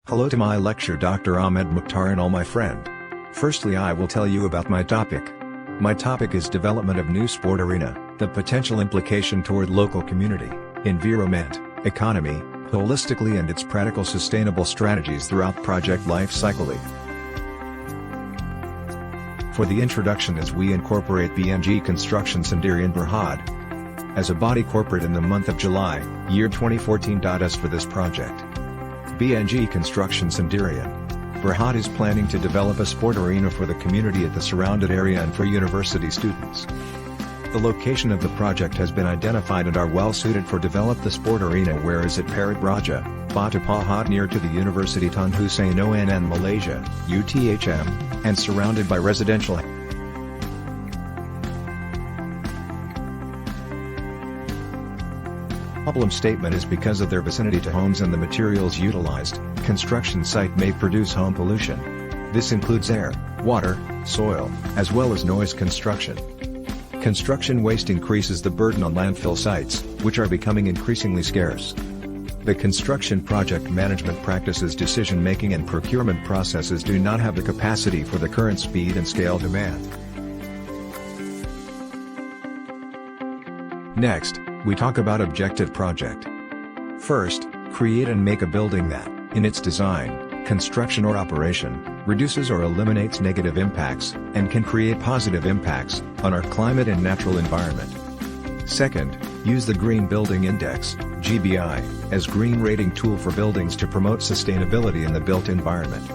Hello to my lecture Dr. Ahmed Mukhtar and all my friend. Firstly I will tell you about my topic. My topic is development of new sport arena, the potential implication toward local community, environment, economy, holistically and its practical sustainable strategies throughout project life cycle. For the introduction as we incorporate BNG Construction Sendirian Berhad as a body corporate in the month of July, year 2014. As for this project, BNG Construction Sendirian Berhad is planning to develop a sport arena for the community at the surrounded area and for university students. The location of the project has been identified and are well suited for develop the sport arena, whereas at Parit Raja, Batu Pahat near to the University Tun Hussein ONN Malaysia, UTHM, and surrounded by residential. Problem statement is because of their vicinity to homes and the materials utilized, construction site may produce home pollution. This includes air, water, soil, as well as noise construction. Construction waste increases the burden on landfill sites, which are becoming increasingly scarce. The construction project management practices, decision-making and procurement processes do not have the capacity for the current speed and scale demand. Next, we talk about objective project. First, create and make a building that, in its design, construction or operation, reduces or eliminates negative impacts, and can create positive impacts, on our climate and natural environment. Second, use the Green Building Index, GBI, as green rating tool for buildings to promote sustainability in the built environment.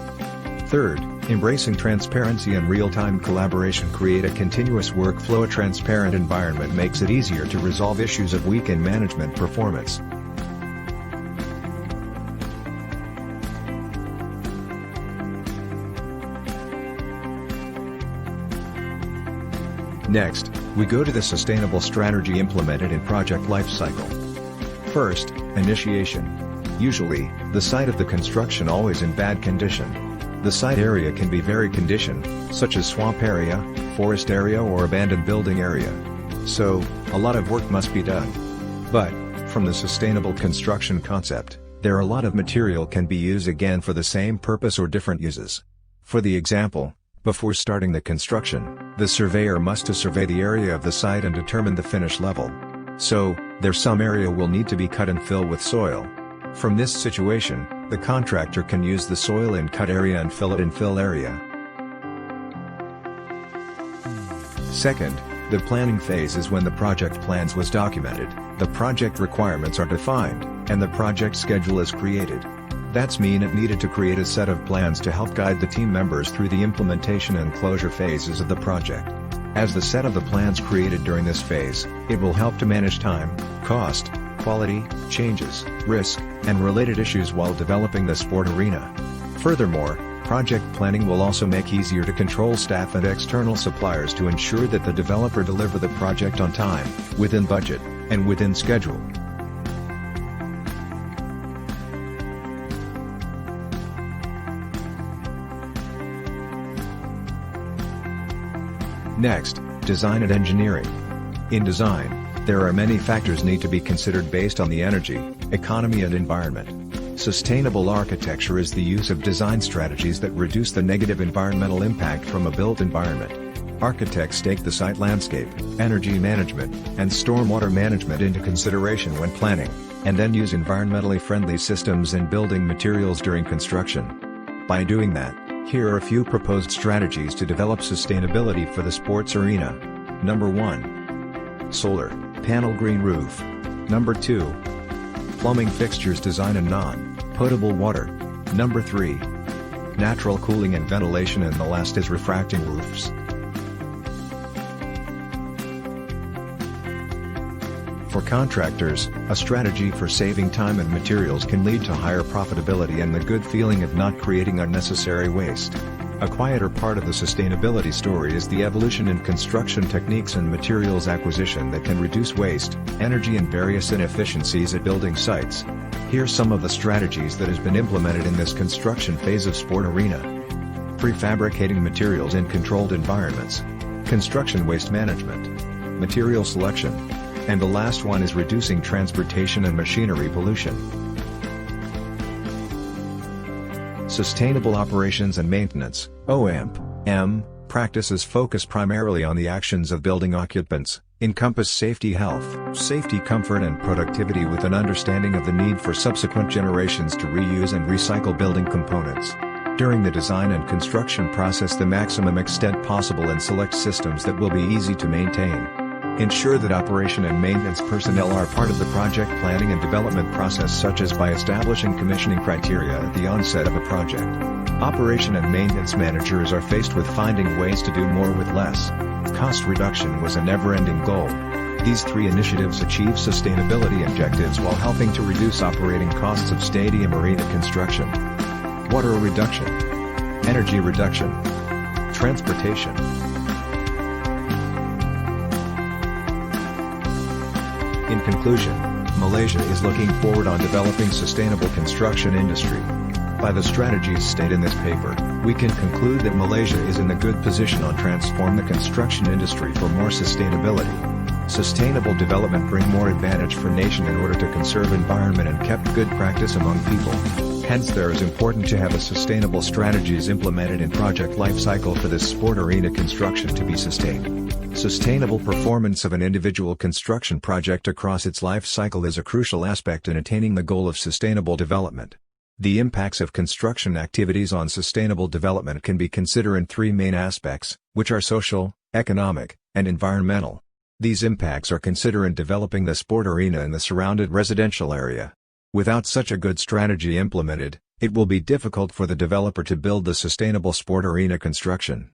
Third, embracing transparency and real-time collaboration, create a continuous workflow. A transparent environment makes it easier to resolve issues of weekend management performance. Next, we go to the sustainable strategy implemented in project lifecycle. First, initiation. Usually, the site of the construction always in bad condition. The site area can be very condition, such as swamp area, forest area or abandoned building area. So, a lot of work must be done. But, from the sustainable construction concept, there are a lot of material can be used again for the same purpose or different uses. For the example, before starting the construction, the surveyor must survey the area of the site and determine the finish level. So, there's some area will need to be cut and fill with soil. From this situation, the contractor can use the soil in cut area and fill it in fill area. Second, the planning phase is when the project plans was documented, the project requirements are defined, and the project schedule is created. That's mean it needed to create a set of plans to help guide the team members through the implementation and closure phases of the project. As the set of the plans created during this phase, it will help to manage time, cost, quality, changes, risk, and related issues while developing the sport arena. Furthermore, project planning will also make easier to control staff and external suppliers to ensure that the developer deliver the project on time, within budget, and within schedule. Next, design and engineering. In design, there are many factors need to be considered based on the energy, economy and environment. Sustainable architecture is the use of design strategies that reduce the negative environmental impact from a built environment. Architects take the site landscape, energy management, and stormwater management into consideration when planning, and then use environmentally friendly systems and building materials during construction. By doing that, here are a few proposed strategies to develop sustainability for the sports arena. Number 1. Solar panel green roof. Number 2. Plumbing fixtures design and non-potable water. Number 3. Natural cooling and ventilation, and the last is refracting roofs. For contractors, a strategy for saving time and materials can lead to higher profitability and the good feeling of not creating unnecessary waste. A quieter part of the sustainability story is the evolution in construction techniques and materials acquisition that can reduce waste, energy and various inefficiencies at building sites. Here's some of the strategies that has been implemented in this construction phase of sport arena. Prefabricating materials in controlled environments. Construction waste management. Material selection. And the last one is reducing transportation and machinery pollution. Sustainable Operations and Maintenance, OMP, practices focus primarily on the actions of building occupants, encompass safety, comfort and productivity with an understanding of the need for subsequent generations to reuse and recycle building components. During the design and construction process, the maximum extent possible, and select systems that will be easy to maintain. Ensure that operation and maintenance personnel are part of the project planning and development process, such as by establishing commissioning criteria at the onset of a project. Operation and maintenance managers are faced with finding ways to do more with less. Cost reduction was a never-ending goal. These three initiatives achieve sustainability objectives while helping to reduce operating costs of stadium arena construction. Water reduction, energy reduction, transportation. In conclusion, Malaysia is looking forward on developing sustainable construction industry. By the strategies stated in this paper, we can conclude that Malaysia is in a good position on transform the construction industry for more sustainability. Sustainable development bring more advantage for nation in order to conserve environment and kept good practice among people. Hence there is important to have a sustainable strategies implemented in project life cycle for this sport arena construction to be sustained. Sustainable performance of an individual construction project across its life cycle is a crucial aspect in attaining the goal of sustainable development. The impacts of construction activities on sustainable development can be considered in three main aspects, which are social, economic, and environmental. These impacts are considered in developing the sport arena and the surrounded residential area. Without such a good strategy implemented, it will be difficult for the developer to build the sustainable sport arena construction.